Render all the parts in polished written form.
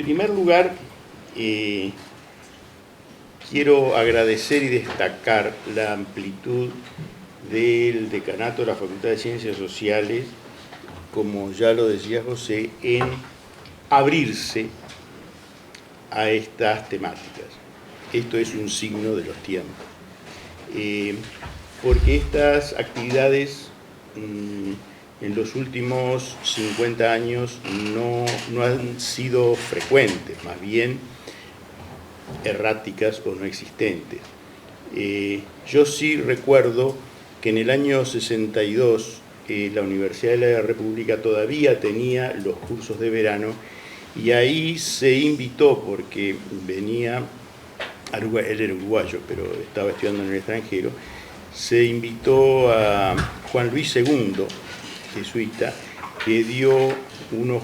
primer lugar, quiero agradecer y destacar la amplitud del decanato de la Facultad de Ciencias Sociales, como ya lo decía José, en abrirse a estas temáticas. Esto es un signo de los tiempos, porque estas actividades en los últimos 50 años no han sido frecuentes, más bien erráticas o no existentes. Yo sí recuerdo que en el año 62 la Universidad de la República todavía tenía los cursos de verano, y ahí se invitó, porque venía, él era uruguayo, pero estaba estudiando en el extranjero, se invitó a Juan Luis II, jesuita, que dio unos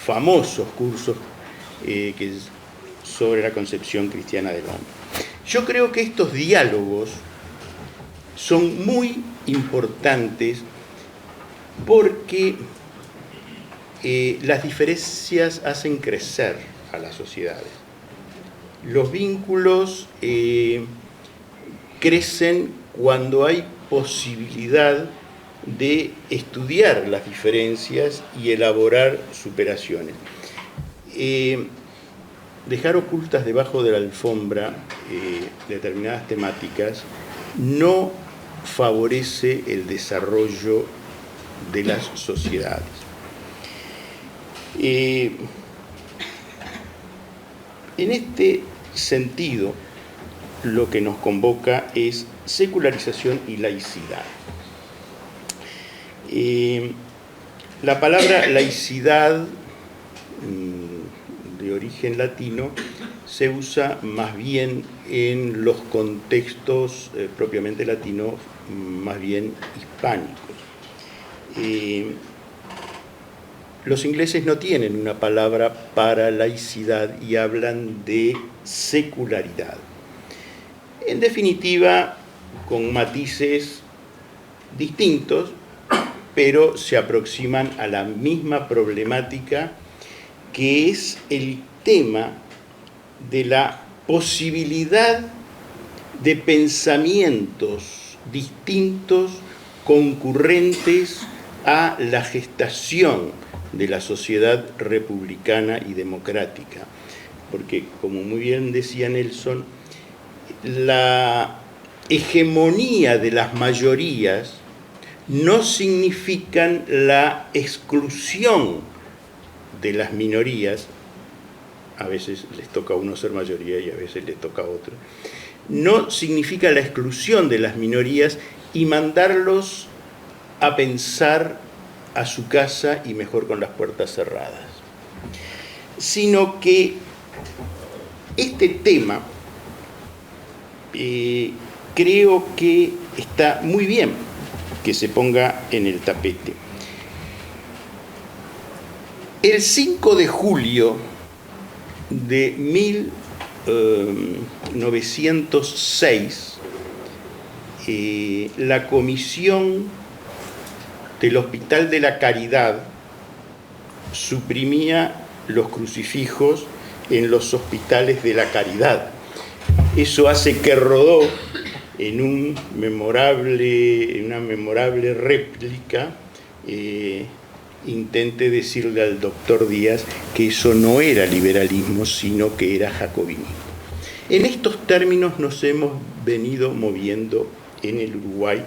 famosos cursos sobre la concepción cristiana del hombre. Yo creo que estos diálogos son muy importantes porque las diferencias hacen crecer a las sociedades. Los vínculos crecen cuando hay posibilidad de estudiar las diferencias y elaborar superaciones. Dejar ocultas debajo de la alfombra determinadas temáticas no favorece el desarrollo de las sociedades. En este sentido, lo que nos convoca es secularización y laicidad. La palabra laicidad, de origen latino, se usa más bien en los contextos propiamente latinos, más bien hispánicos. Los ingleses no tienen una palabra para laicidad y hablan de secularidad. En definitiva, con matices distintos, pero se aproximan a la misma problemática, que es el tema de la posibilidad de pensamientos distintos concurrentes a la gestación de la sociedad republicana y democrática. Porque, como muy bien decía Nelson, la hegemonía de las mayorías no significan la exclusión de las minorías. A veces les toca a uno ser mayoría y a veces les toca a otro. No significa la exclusión de las minorías y mandarlos a pensar a su casa y mejor con las puertas cerradas, sino que este tema creo que está muy bien que se ponga en el tapete. El 5 de julio de 1906, la Comisión del Hospital de la Caridad suprimía los crucifijos en los hospitales de la Caridad. Eso hace que Rodó, en una memorable réplica, intente decirle al doctor Díaz que eso no era liberalismo, sino que era jacobinismo. En estos términos nos hemos venido moviendo en el Uruguay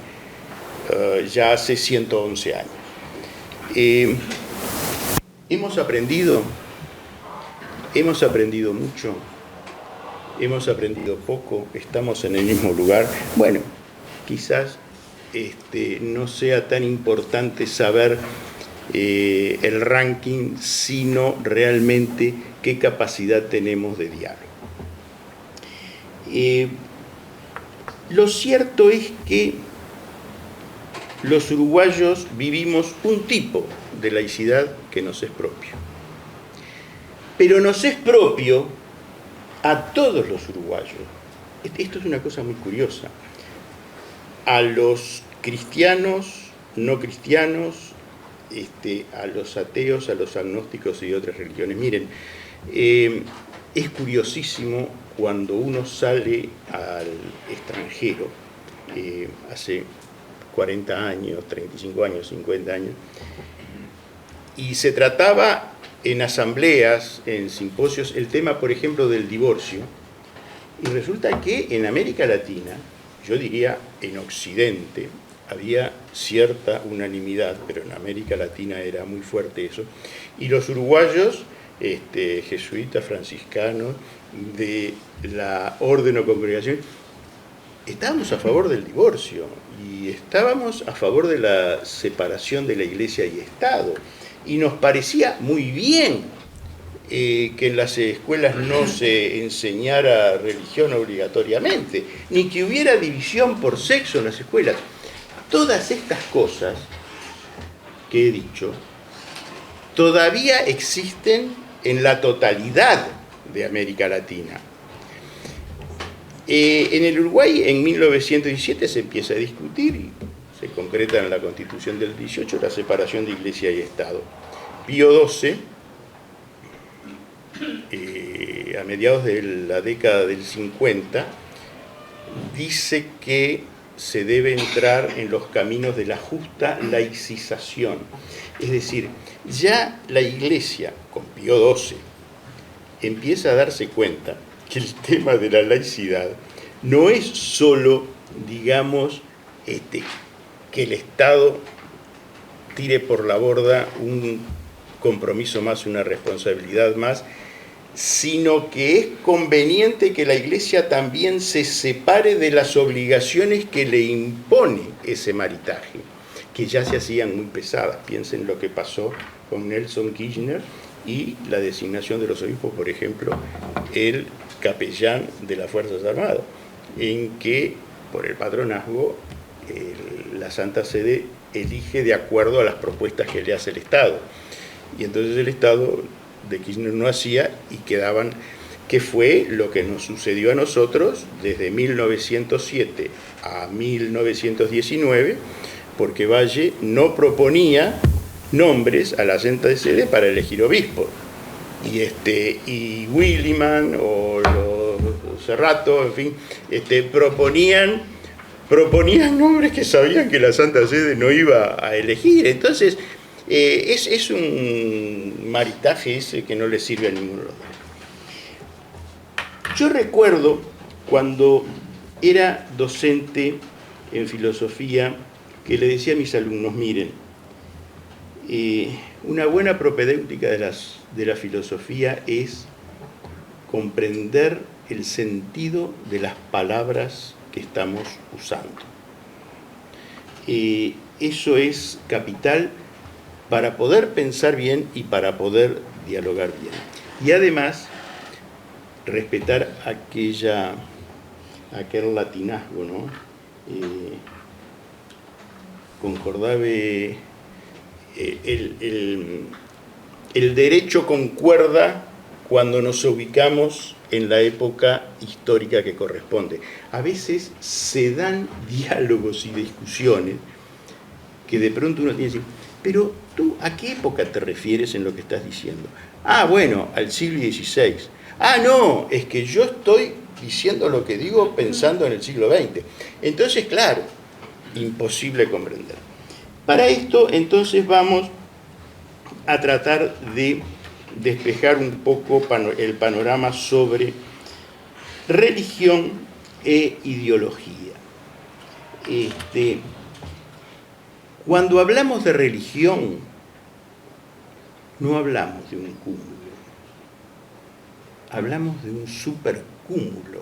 ya hace 111 años. Hemos aprendido mucho, hemos aprendido poco, estamos en el mismo lugar. Bueno, quizás no sea tan importante saber el ranking, sino realmente qué capacidad tenemos de diálogo. Lo cierto es que los uruguayos vivimos un tipo de laicidad que nos es propio. Pero nos es propio a todos los uruguayos. Esto es una cosa muy curiosa. A los cristianos, no cristianos, a los ateos, a los agnósticos y de otras religiones. Miren, Es curiosísimo cuando uno sale al extranjero, hace 40 años, 35 años, 50 años, y se trataba en asambleas, en simposios, el tema, por ejemplo, del divorcio, y resulta que en América Latina, yo diría en Occidente, había cierta unanimidad, pero en América Latina era muy fuerte eso, y los uruguayos, jesuitas, franciscanos, de la orden o congregación, estábamos a favor del divorcio y estábamos a favor de la separación de la Iglesia y Estado, y nos parecía muy bien que en las escuelas no se enseñara religión obligatoriamente, ni que hubiera división por sexo en las escuelas. Todas estas cosas que he dicho todavía existen en la totalidad de América Latina. En el Uruguay, en 1917, se empieza a discutir y se concreta en la Constitución del 18 la separación de Iglesia y Estado. Pío XII, a mediados de la década del 50, dice que se debe entrar en los caminos de la justa laicización. Es decir, ya la Iglesia, con Pío XII, empieza a darse cuenta que el tema de la laicidad no es solo, digamos, que el Estado tire por la borda un compromiso más, una responsabilidad más, sino que es conveniente que la Iglesia también se separe de las obligaciones que le impone ese maritaje, que ya se hacían muy pesadas. Piensen lo que pasó con Nelson Kirchner y la designación de los obispos, por ejemplo, el capellán de las Fuerzas Armadas, en que por el patronazgo la Santa Sede elige de acuerdo a las propuestas que le hace el Estado. Y entonces el Estado de Kirchner no hacía y quedaban, que fue lo que nos sucedió a nosotros desde 1907 a 1919, porque Valle no proponía nombres a la Santa Sede para elegir obispos. Y Williman o Cerrato, en fin, proponían nombres que sabían que la Santa Sede no iba a elegir. Entonces, es un maritaje ese que no le sirve a ninguno de los dos. Yo recuerdo cuando era docente en filosofía que le decía a mis alumnos, miren, una buena propedéutica de la filosofía es comprender el sentido de las palabras que estamos usando. Eso es capital para poder pensar bien y para poder dialogar bien. Y además, respetar aquel latinazgo, ¿no? Concordave, el derecho concuerda cuando nos ubicamos en la época histórica que corresponde. A veces se dan diálogos y discusiones que de pronto uno tiene que decir, pero tú, ¿a qué época te refieres en lo que estás diciendo? Ah, bueno, al siglo XVI. Ah, no, es que yo estoy diciendo lo que digo pensando en el siglo XX. Entonces, claro, imposible comprender. Para esto, entonces, vamos a tratar de despejar un poco el panorama sobre religión e ideología. Cuando hablamos de religión, no hablamos de un cúmulo, hablamos de un supercúmulo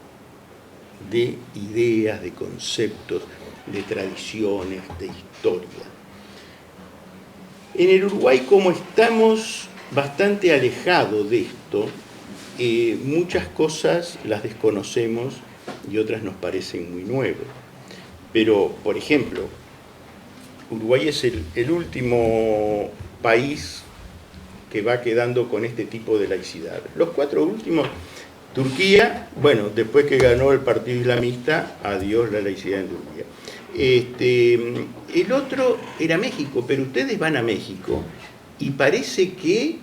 de ideas, de conceptos, de tradiciones, de historia. En el Uruguay, como estamos bastante alejados de esto, muchas cosas las desconocemos y otras nos parecen muy nuevas. Pero, por ejemplo, Uruguay es el último país que va quedando con este tipo de laicidad. Los 4 últimos, Turquía, bueno, después que ganó el Partido Islamista, adiós la laicidad en Turquía. El otro era México, pero ustedes van a México y parece que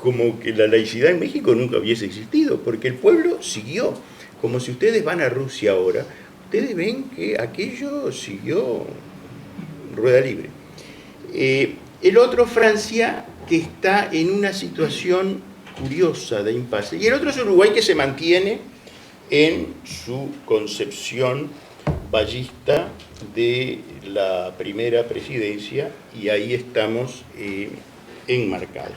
como que la laicidad en México nunca hubiese existido, porque el pueblo siguió. Como si ustedes van a Rusia ahora, ustedes ven que aquello siguió rueda libre. El otro, Francia, que está en una situación curiosa de impasse. Y el otro es Uruguay, que se mantiene en su concepción bayista de la primera presidencia, y ahí estamos enmarcados.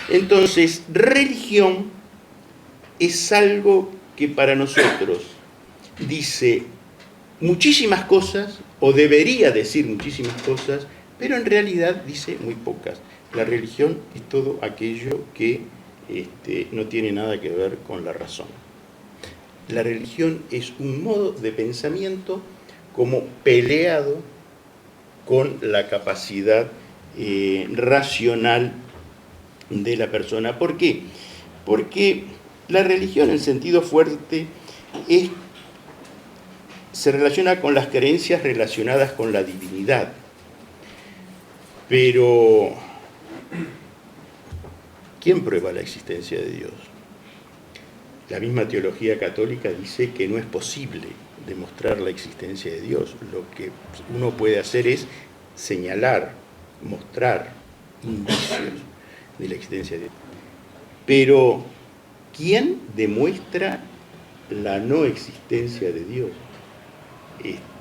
Entonces, religión es algo que para nosotros dice muchísimas cosas, o debería decir muchísimas cosas, pero en realidad dice muy pocas. La religión es todo aquello que no tiene nada que ver con la razón. La religión es un modo de pensamiento como peleado con la capacidad racional de la persona. ¿Por qué? Porque la religión en sentido fuerte se relaciona con las creencias relacionadas con la divinidad. Pero, ¿quién prueba la existencia de Dios? La misma teología católica dice que no es posible demostrar la existencia de Dios. Lo que uno puede hacer es señalar, mostrar indicios de la existencia de Dios. Pero, ¿quién demuestra la no existencia de Dios?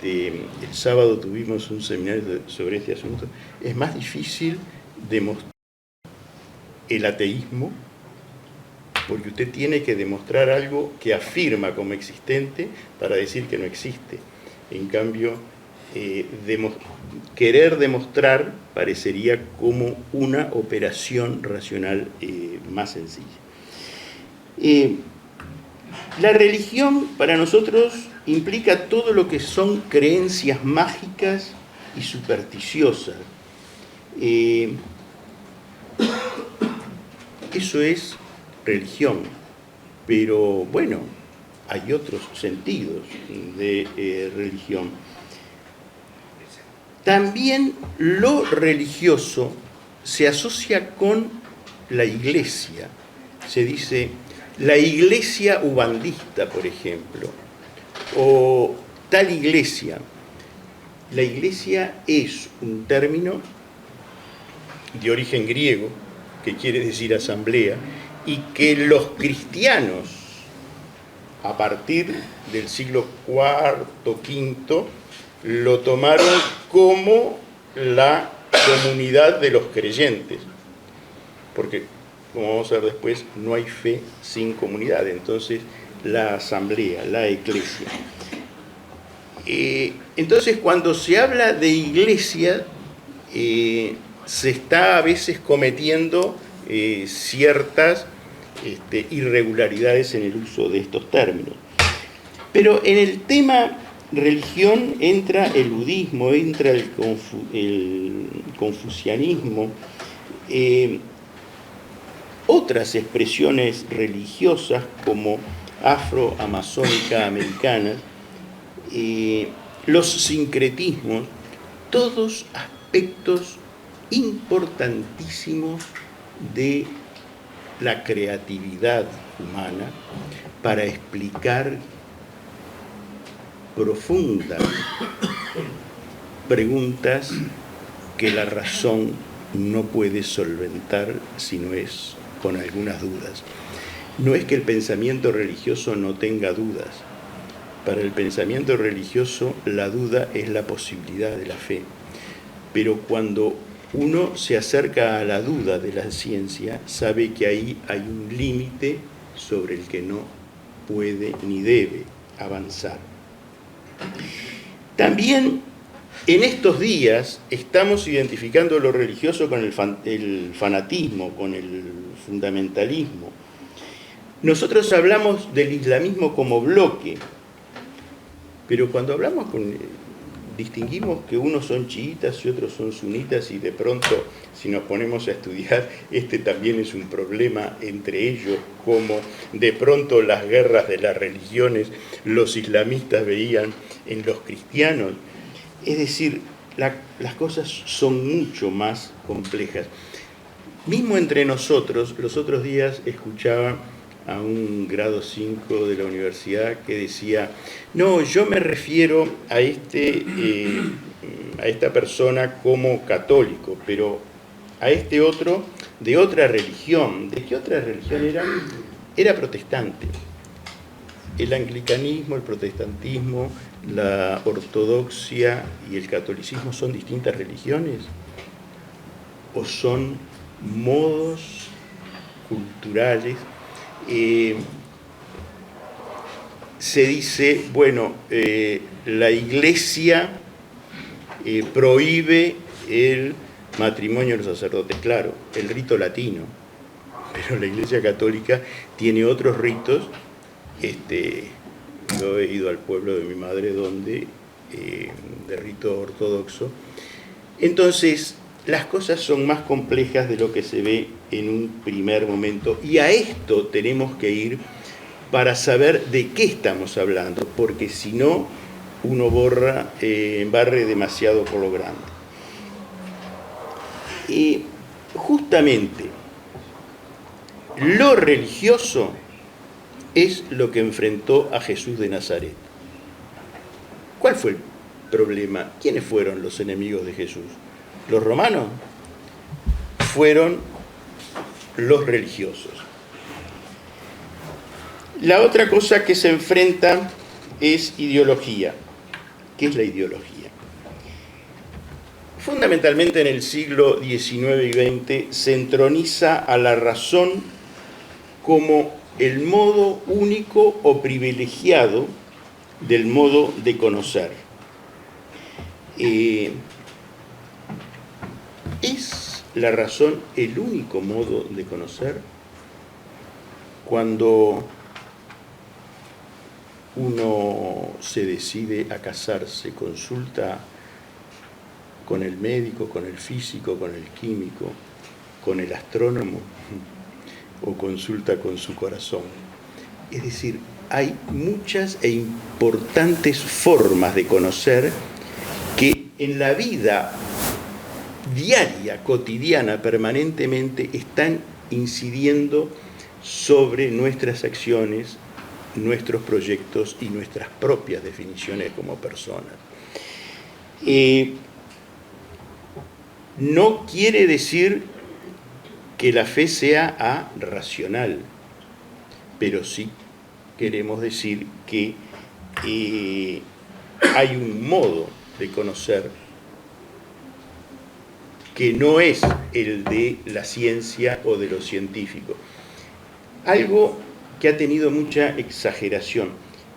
El sábado tuvimos un seminario sobre este asunto. Es más difícil demostrar el ateísmo, porque usted tiene que demostrar algo que afirma como existente para decir que no existe. En cambio, querer demostrar parecería como una operación racional más sencilla. La religión para nosotros implica todo lo que son creencias mágicas y supersticiosas. Eso es religión, pero bueno, hay otros sentidos de religión. También lo religioso se asocia con la iglesia. Se dice la iglesia ubandista, por ejemplo, o tal iglesia. La iglesia es un término de origen griego, que quiere decir asamblea, y que los cristianos, a partir del siglo IV, V, lo tomaron como la comunidad de los creyentes, porque, como vamos a ver después, no hay fe sin comunidad. Entonces, la asamblea, la iglesia. Entonces, cuando se habla de iglesia, se está a veces cometiendo ciertas irregularidades en el uso de estos términos. Pero en el tema religión entra el budismo, entra el confucianismo, otras expresiones religiosas como afro-amazónica americanas, los sincretismos, todos aspectos importantísimos de la creatividad humana para explicar profundas preguntas que la razón no puede solventar si no es con algunas dudas. No es que el pensamiento religioso no tenga dudas. Para el pensamiento religioso la duda es la posibilidad de la fe. Pero cuando uno se acerca a la duda de la ciencia, sabe que ahí hay un límite sobre el que no puede ni debe avanzar. También en estos días estamos identificando lo religioso con el fanatismo, con el fundamentalismo. Nosotros hablamos del islamismo como bloque, pero cuando hablamos distinguimos que unos son chiitas y otros son sunitas, y de pronto, si nos ponemos a estudiar, también es un problema entre ellos, como de pronto las guerras de las religiones los islamistas veían en los cristianos. Es decir, las cosas son mucho más complejas. Mismo entre nosotros, los otros días escuchaba a un grado 5 de la universidad que decía, no, yo me refiero a esta persona como católico, pero a este otro de otra religión. ¿De qué otra religión era? Era protestante. El anglicanismo, el protestantismo, la ortodoxia y el catolicismo son distintas religiones o son modos culturales. Se dice, bueno, la Iglesia prohíbe el matrimonio de los sacerdotes, claro, el rito latino, pero la Iglesia Católica tiene otros ritos. Yo he ido al pueblo de mi madre donde de rito ortodoxo. Entonces, las cosas son más complejas de lo que se ve en un primer momento, y a esto tenemos que ir para saber de qué estamos hablando, porque si no, uno barre demasiado por lo grande. Y justamente lo religioso es lo que enfrentó a Jesús de Nazaret. ¿Cuál fue el problema? ¿Quiénes fueron los enemigos de Jesús? ¿Los romanos? Fueron los religiosos. La otra cosa que se enfrenta es ideología. ¿Qué es la ideología? Fundamentalmente en el siglo XIX y XX se entroniza a la razón como el modo único o privilegiado del modo de conocer. ¿Es la razón el único modo de conocer? Cuando uno se decide a casarse, consulta con el médico, con el físico, con el químico, con el astrónomo, o consulta con su corazón. Es decir, hay muchas e importantes formas de conocer que en la vida diaria, cotidiana, permanentemente están incidiendo sobre nuestras acciones, nuestros proyectos y nuestras propias definiciones como personas. No quiere decir que la fe sea racional, pero sí queremos decir que hay un modo de conocer que no es el de la ciencia o de lo científico. Algo que ha tenido mucha exageración.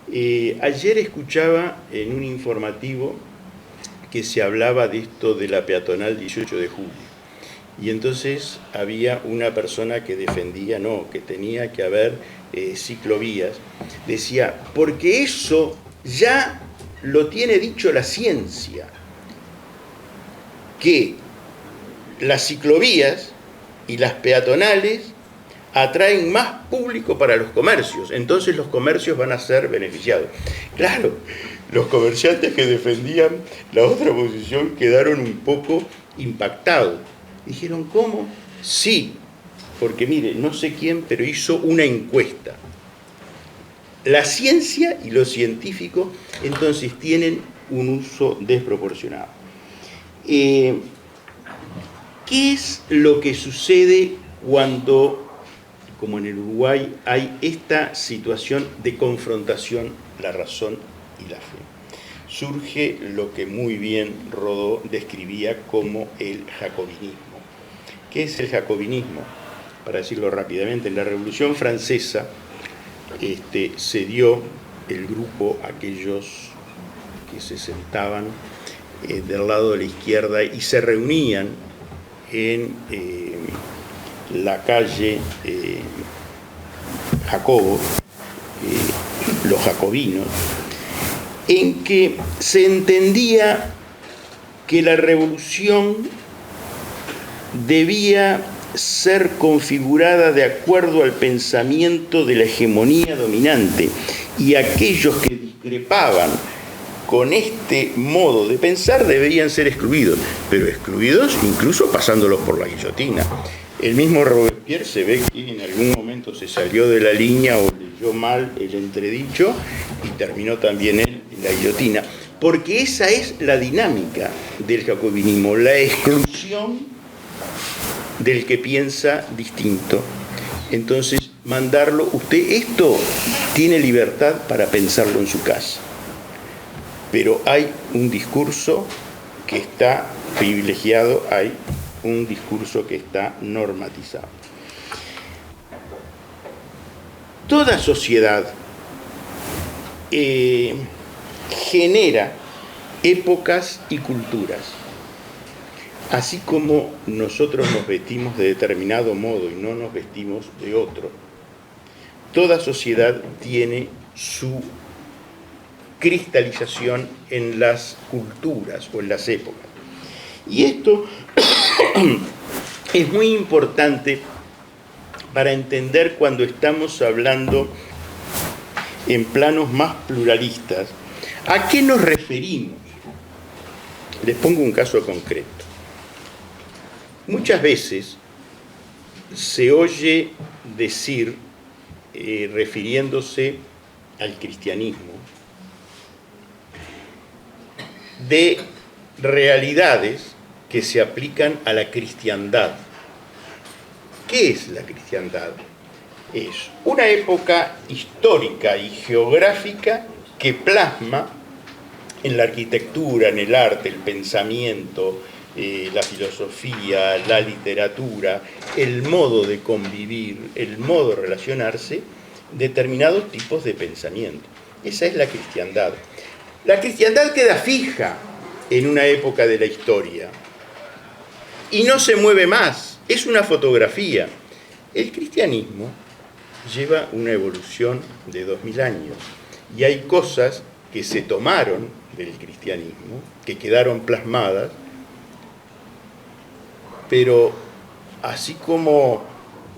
Ayer escuchaba en un informativo que se hablaba de esto de la peatonal 18 de julio. Y entonces había una persona que defendía, que tenía que haber ciclovías. Decía, porque eso ya lo tiene dicho la ciencia, que las ciclovías y las peatonales atraen más público para los comercios, entonces los comercios van a ser beneficiados. Claro, los comerciantes que defendían la otra posición quedaron un poco impactados. Dijeron, ¿cómo? Sí, porque mire, no sé quién, pero hizo una encuesta. La ciencia y lo científico entonces tienen un uso desproporcionado. ¿Qué es lo que sucede cuando, como en el Uruguay, hay esta situación de confrontación, la razón y la fe? Surge lo que muy bien Rodó describía como el jacobinismo. ¿Qué es el jacobinismo? Para decirlo rápidamente, en la Revolución Francesa se dio el grupo, aquellos que se sentaban del lado de la izquierda y se reunían en la calle Jacobo, los jacobinos, en que se entendía que la revolución debía ser configurada de acuerdo al pensamiento de la hegemonía dominante, y aquellos que discrepaban con este modo de pensar deberían ser excluidos, pero excluidos incluso pasándolos por la guillotina. El mismo Robespierre se ve que en algún momento se salió de la línea o leyó mal el entredicho y terminó también él en la guillotina, porque esa es la dinámica del jacobinismo, la exclusión del que piensa distinto. Entonces, mandarlo, usted esto tiene libertad para pensarlo en su casa, pero hay un discurso que está privilegiado, hay un discurso que está normatizado. Toda sociedad genera épocas y culturas. Así como nosotros nos vestimos de determinado modo y no nos vestimos de otro, toda sociedad tiene su cristalización en las culturas o en las épocas. Y esto es muy importante para entender cuando estamos hablando en planos más pluralistas. ¿A qué nos referimos? Les pongo un caso concreto. Muchas veces se oye decir, refiriéndose al cristianismo, de realidades que se aplican a la cristiandad. ¿Qué es la cristiandad? Es una época histórica y geográfica que plasma en la arquitectura, en el arte, el pensamiento, la filosofía, la literatura, el modo de convivir, el modo de relacionarse, determinados tipos de pensamiento. Esa es la cristiandad. La cristiandad queda fija en una época de la historia y no se mueve más, es una fotografía. El cristianismo lleva una evolución de 2000 años y hay cosas que se tomaron del cristianismo, que quedaron plasmadas, pero así como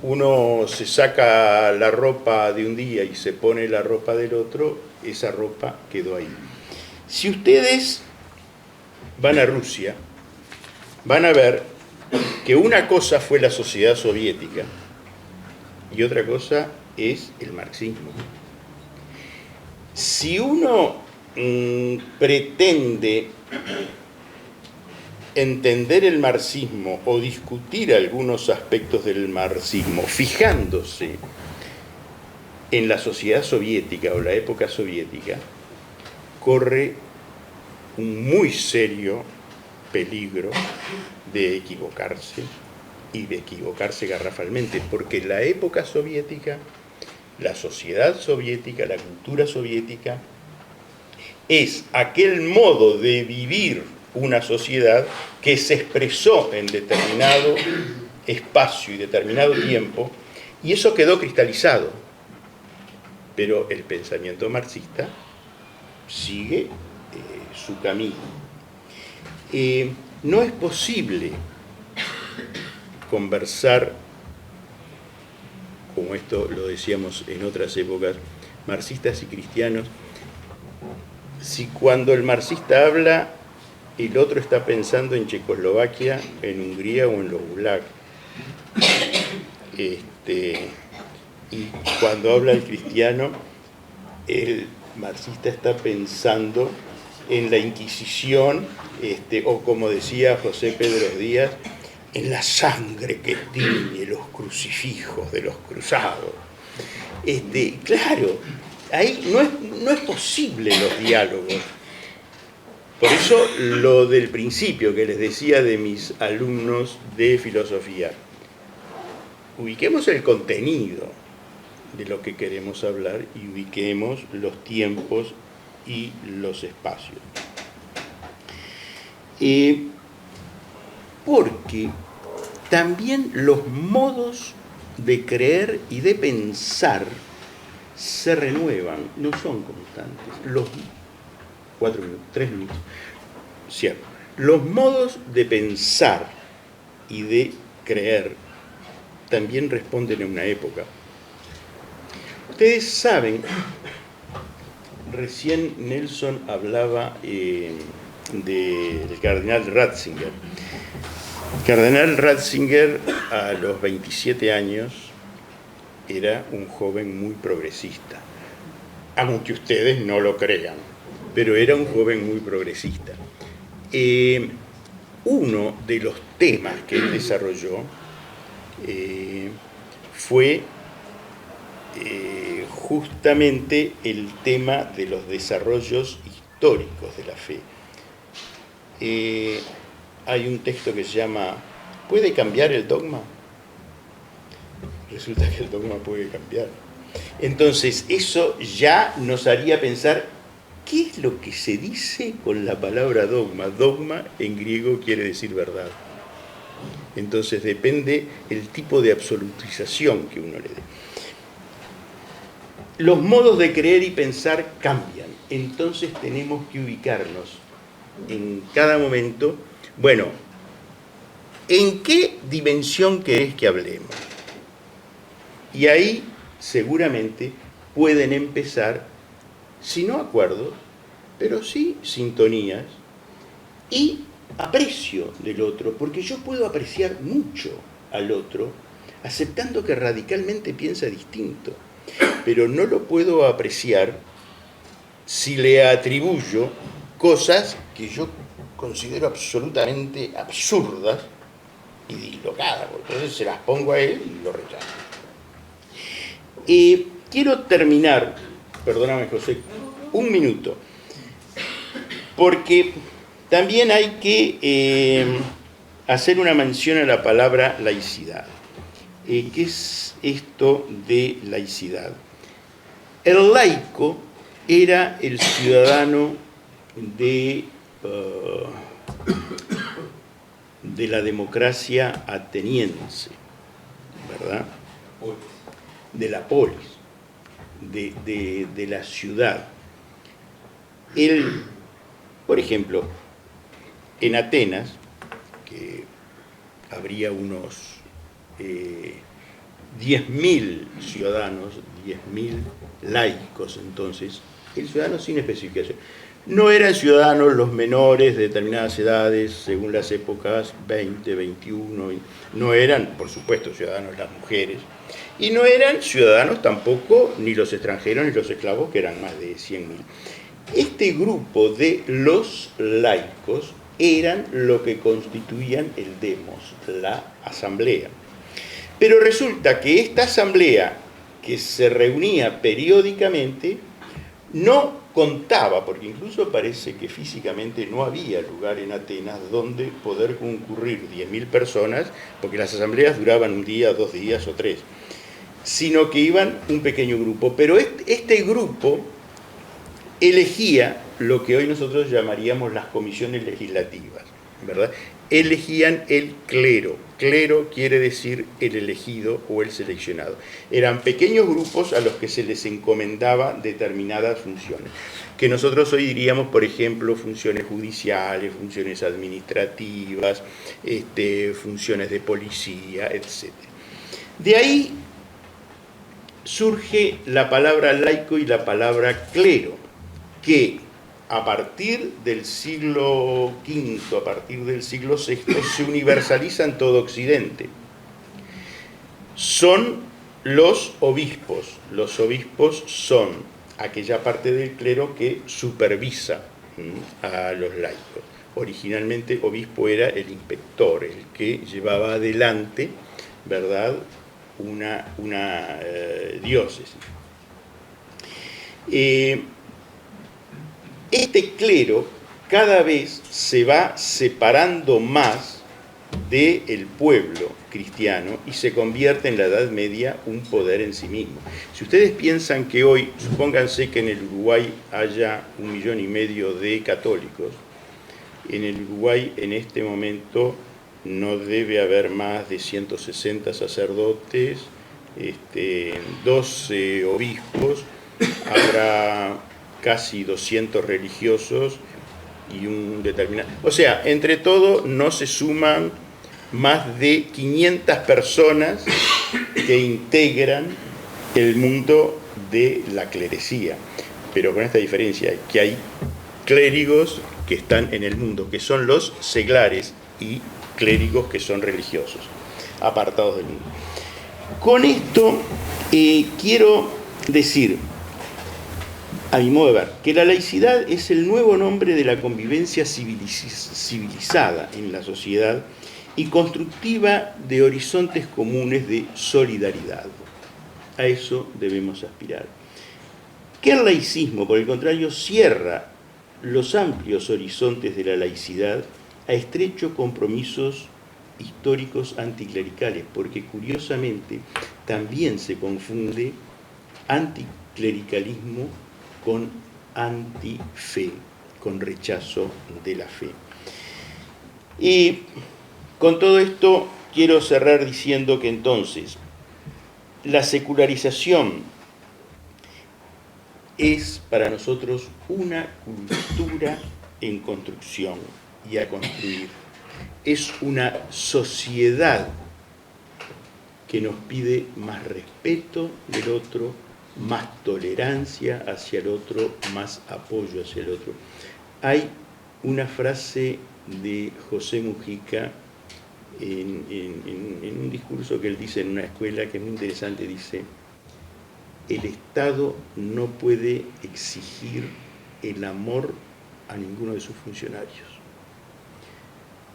uno se saca la ropa de un día y se pone la ropa del otro, esa ropa quedó ahí. Si ustedes van a Rusia, van a ver que una cosa fue la sociedad soviética y otra cosa es el marxismo. Si uno pretende entender el marxismo o discutir algunos aspectos del marxismo fijándose en la sociedad soviética o la época soviética, corre un muy serio peligro de equivocarse y de equivocarse garrafalmente, porque la época soviética, la sociedad soviética, la cultura soviética, es aquel modo de vivir una sociedad que se expresó en determinado espacio y determinado tiempo, y eso quedó cristalizado. Pero el pensamiento marxista sigue su camino. No es posible conversar, como esto lo decíamos en otras épocas, marxistas y cristianos, si cuando el marxista habla, el otro está pensando en Checoslovaquia, en Hungría o en los Gulag. Y cuando habla el cristiano, el marxista está pensando en la Inquisición, o como decía José Pedro Díaz, en la sangre que tiñe los crucifijos de los cruzados. Claro, ahí no es posible los diálogos. Por eso lo del principio que les decía de mis alumnos de filosofía, ubiquemos el contenido de lo que queremos hablar y ubiquemos los tiempos y los espacios. Porque también los modos de creer y de pensar se renuevan, no son constantes. Los 4 minutos, 3 minutos, cierto. Los modos de pensar y de creer también responden a una época. Ustedes saben Recién Nelson hablaba del cardenal Ratzinger. El cardenal Ratzinger a los 27 años era un joven muy progresista, aunque ustedes no lo crean, pero era un joven muy progresista. Uno de los temas que él desarrolló fue justamente el tema de los desarrollos históricos de la fe. Hay un texto que se llama ¿Puede cambiar el dogma? Resulta que el dogma puede cambiar. Entonces, eso ya nos haría pensar qué es lo que se dice con la palabra dogma. Dogma en griego quiere decir verdad. Entonces, depende el tipo de absolutización que uno le dé. Los modos de creer y pensar cambian. Entonces, tenemos que ubicarnos en cada momento. Bueno, ¿en qué dimensión querés que hablemos? Y ahí seguramente pueden empezar, si no acuerdos, pero sí sintonías y aprecio del otro, porque yo puedo apreciar mucho al otro aceptando que radicalmente piensa distinto, pero no lo puedo apreciar si le atribuyo cosas que yo considero absolutamente absurdas y dislocadas, entonces se las pongo a él y lo rechazo. Quiero terminar, perdóname José, un minuto, porque también hay que hacer una mención a la palabra laicidad. ¿Qué es esto de laicidad? El laico era el ciudadano de la democracia ateniense, ¿verdad? De la polis, de la ciudad. Él, por ejemplo, en Atenas, que habría unos 10.000 ciudadanos, 10.000 laicos entonces, el ciudadano sin especificación. No eran ciudadanos los menores de determinadas edades, según las épocas, 20, 21, no eran, por supuesto, ciudadanos las mujeres, y no eran ciudadanos tampoco ni los extranjeros ni los esclavos, que eran más de 100.000. Este grupo de los laicos eran lo que constituían el demos, la asamblea. Pero resulta que esta asamblea, que se reunía periódicamente, no contaba, porque incluso parece que físicamente no había lugar en Atenas donde poder concurrir 10.000 personas, porque las asambleas duraban un día, 2 días o 3, sino que iban un pequeño grupo. Pero este grupo elegía lo que hoy nosotros llamaríamos las comisiones legislativas, ¿verdad? Elegían el clero. Clero quiere decir el elegido o el seleccionado. Eran pequeños grupos a los que se les encomendaba determinadas funciones, que nosotros hoy diríamos, por ejemplo, funciones judiciales, funciones administrativas, funciones de policía, etc. De ahí surge la palabra laico y la palabra clero, que a partir del siglo V, a partir del siglo VI, se universaliza en todo Occidente. Son los obispos. Los obispos son aquella parte del clero que supervisa a los laicos. Originalmente, obispo era el inspector, el que llevaba adelante, ¿verdad?, una diócesis. Este clero cada vez se va separando más del pueblo cristiano y se convierte en la Edad Media un poder en sí mismo. Si ustedes piensan que hoy, supónganse que en el Uruguay haya 1,5 millones de católicos, en el Uruguay en este momento no debe haber más de 160 sacerdotes, 12 obispos, habrá casi 200 religiosos y un determinado... O sea, entre todo no se suman más de 500 personas que integran el mundo de la clerecía. pero con esta diferencia, que hay clérigos que están en el mundo, que son los seglares, y clérigos que son religiosos, apartados del mundo. Con esto quiero decir, a mi modo de ver, que la laicidad es el nuevo nombre de la convivencia civilizada en la sociedad y constructiva de horizontes comunes de solidaridad. A eso debemos aspirar. Que el laicismo, por el contrario, cierra los amplios horizontes de la laicidad a estrechos compromisos históricos anticlericales, porque curiosamente también se confunde anticlericalismo con antife, con rechazo de la fe. Y con todo esto quiero cerrar diciendo que entonces la secularización es para nosotros una cultura en construcción y a construir. Es una sociedad que nos pide más respeto del otro, más tolerancia hacia el otro, más apoyo hacia el otro. Hay una frase de José Mujica en un discurso que él dice en una escuela que es muy interesante, dice: el Estado no puede exigir el amor a ninguno de sus funcionarios.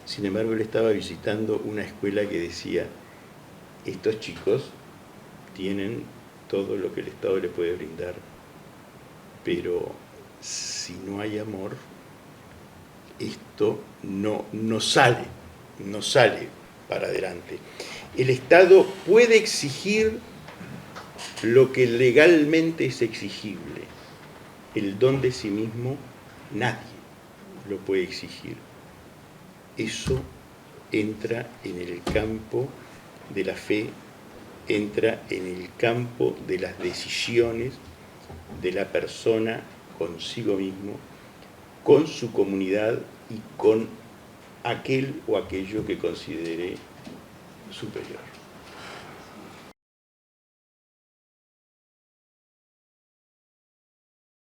Sin embargo, él estaba visitando una escuela que decía: estos chicos tienen todo lo que el Estado le puede brindar, pero si no hay amor, esto no sale para adelante. El Estado puede exigir lo que legalmente es exigible. El don de sí mismo nadie lo puede exigir. Eso entra en el campo de la fe, entra en el campo de las decisiones de la persona consigo mismo, con su comunidad y con aquel o aquello que considere superior.